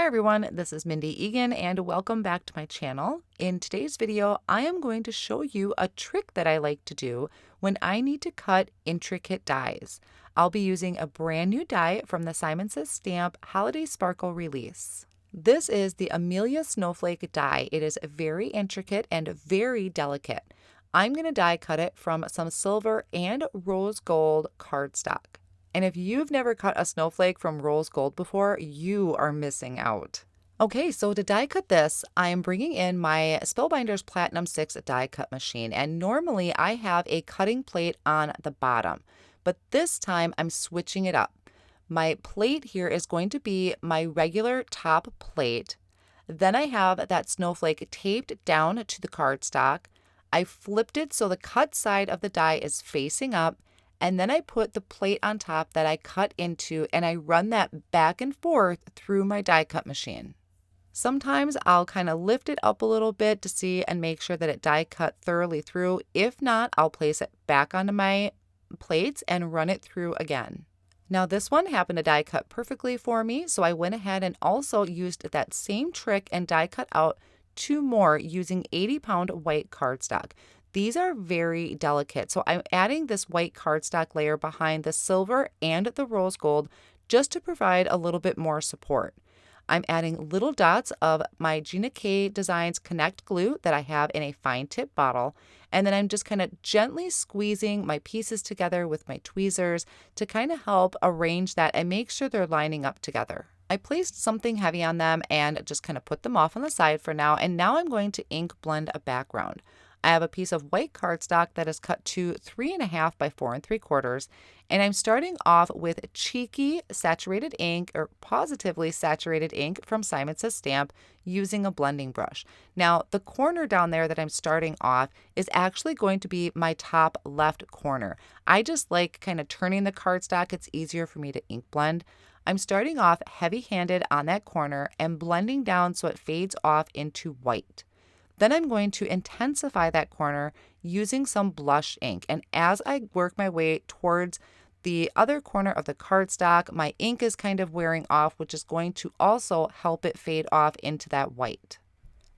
everyone, this is Mindy Eggen and welcome back to my channel. In today's video, I am going to show you a trick that I like to do when I need to cut intricate dies. I'll be using a brand new die from the Simon Says Stamp Holiday Sparkle release. This is the Amelia Snowflake die. It is very intricate and very delicate. I'm going to die cut it from some silver and rose gold cardstock. And if you've never cut a snowflake from rose gold before, you are missing out. Okay, so to die cut this, I am bringing in my Spellbinders Platinum 6 die cut machine. And normally I have a cutting plate on the bottom, but this time I'm switching it up. My plate here is going to be my regular top plate. Then I have that snowflake taped down to the cardstock. I flipped it so the cut side of the die is facing up. And then I put the plate on top that I cut into and I run that back and forth through my die cut machine. Sometimes I'll kind of lift it up a little bit to see and make sure that it die cut thoroughly through. If not, I'll place it back onto my plates and run it through again. Now this one happened to die cut perfectly for me, so I went ahead and also used that same trick and die cut out two more using 80-pound white cardstock. These are very delicate, so I'm adding this white cardstock layer behind the silver and the rose gold just to provide a little bit more support. I'm adding little dots of my Gina K Designs Connect glue that I have in a fine tip bottle, and then I'm just kind of gently squeezing my pieces together with my tweezers to kind of help arrange that and make sure they're lining up together. I placed something heavy on them and just kind of put them off on the side for now, and now I'm going to ink blend a background. I have a piece of white cardstock that is cut to 3.5 by 4 3/4, and I'm starting off with Cheeky Saturated Ink or Pawsitively Saturated Ink from Simon Says Stamp using a blending brush. Now, the corner down there that I'm starting off is actually going to be my top left corner. I just like kind of turning the cardstock. It's easier for me to ink blend. I'm starting off heavy-handed on that corner and blending down so it fades off into white. Then I'm going to intensify that corner using some blush ink. And as I work my way towards the other corner of the cardstock, my ink is kind of wearing off, which is going to also help it fade off into that white.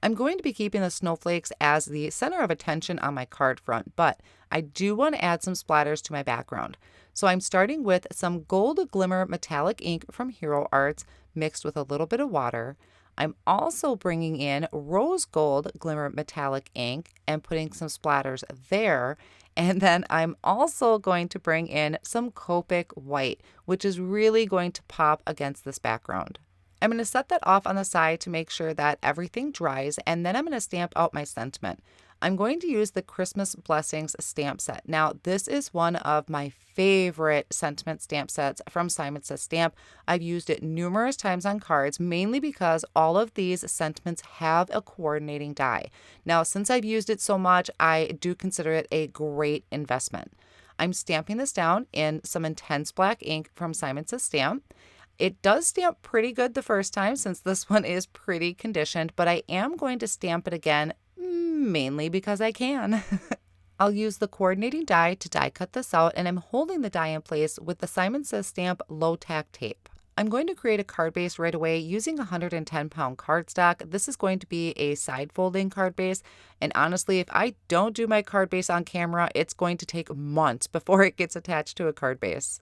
I'm going to be keeping the snowflakes as the center of attention on my card front, but I do want to add some splatters to my background. So I'm starting with some gold glimmer metallic ink from Hero Arts mixed with a little bit of water. I'm also bringing in rose gold glimmer metallic ink and putting some splatters there. And then I'm also going to bring in some Copic White, which is really going to pop against this background. I'm going to set that off on the side to make sure that everything dries, and then I'm going to stamp out my sentiment. I'm going to use the Christmas Blessings stamp set. Now, this is one of my favorite sentiment stamp sets from Simon Says Stamp. I've used it numerous times on cards, mainly because all of these sentiments have a coordinating die. Now, since I've used it so much, I do consider it a great investment. I'm stamping this down in some intense black ink from Simon Says Stamp. It does stamp pretty good the first time since this one is pretty conditioned, but I am going to stamp it again mainly because I can. I'll use the coordinating die to die cut this out, and I'm holding the die in place with the Simon Says Stamp low tack tape. I'm going to create a card base right away using 110-pound cardstock. This is going to be a side folding card base, and honestly, if I don't do my card base on camera, it's going to take months before it gets attached to a card base.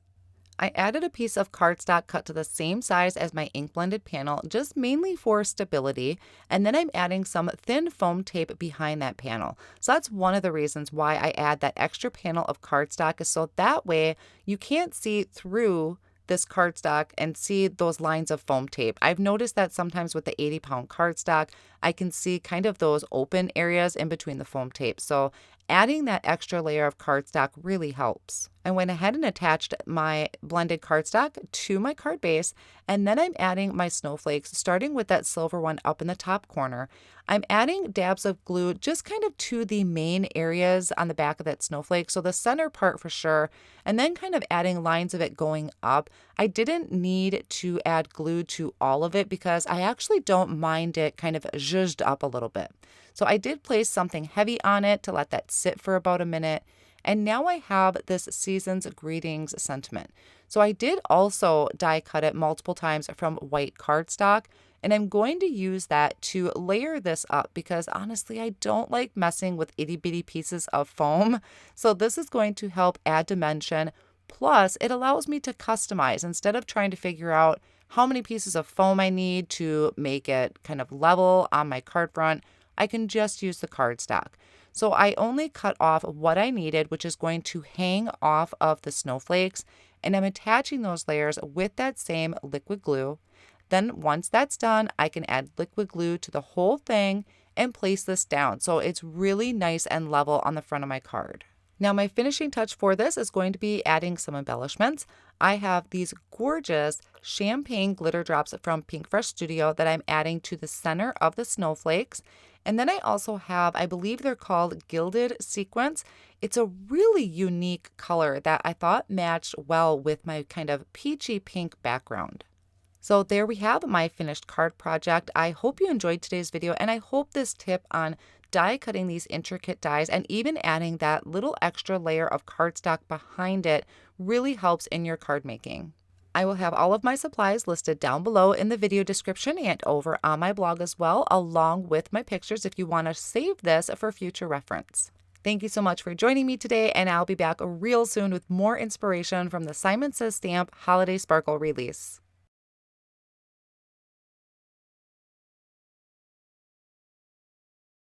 I added a piece of cardstock cut to the same size as my ink blended panel, just mainly for stability, and then I'm adding some thin foam tape behind that panel. So that's one of the reasons why I add that extra panel of cardstock, is so that way you can't see through this cardstock and see those lines of foam tape. I've noticed that sometimes with the 80-pound cardstock, I can see kind of those open areas in between the foam tape. So adding that extra layer of cardstock really helps. I went ahead and attached my blended cardstock to my card base, and then I'm adding my snowflakes, starting with that silver one up in the top corner. I'm adding dabs of glue just kind of to the main areas on the back of that snowflake, so the center part for sure, and then kind of adding lines of it going up. I didn't need to add glue to all of it because I actually don't mind it kind of zhuzhed up a little bit. So I did place something heavy on it to let that sit for about a minute. And now I have this Season's Greetings sentiment. So I did also die cut it multiple times from white cardstock, And I'm going to use that to layer this up because honestly, I don't like messing with itty bitty pieces of foam. So this is going to help add dimension. Plus, it allows me to customize instead of trying to figure out how many pieces of foam I need to make it kind of level on my card front. I can just use the cardstock. So I only cut off what I needed, which is going to hang off of the snowflakes, and I'm attaching those layers with that same liquid glue. Then once that's done, I can add liquid glue to the whole thing and place this down so it's really nice and level on the front of my card. Now my finishing touch for this is going to be adding some embellishments. I have these gorgeous champagne glitter drops from Pink Fresh Studio that I'm adding to the center of the snowflakes. And then I also have, I believe they're called Gilded Sequins. It's a really unique color that I thought matched well with my kind of peachy pink background. So there we have my finished card project. I hope you enjoyed today's video, and I hope this tip on die cutting these intricate dies and even adding that little extra layer of cardstock behind it really helps in your card making. I will have all of my supplies listed down below in the video description and over on my blog as well, along with my pictures if you want to save this for future reference. Thank you so much for joining me today, and I'll be back real soon with more inspiration from the Simon Says Stamp Holiday Sparkle release.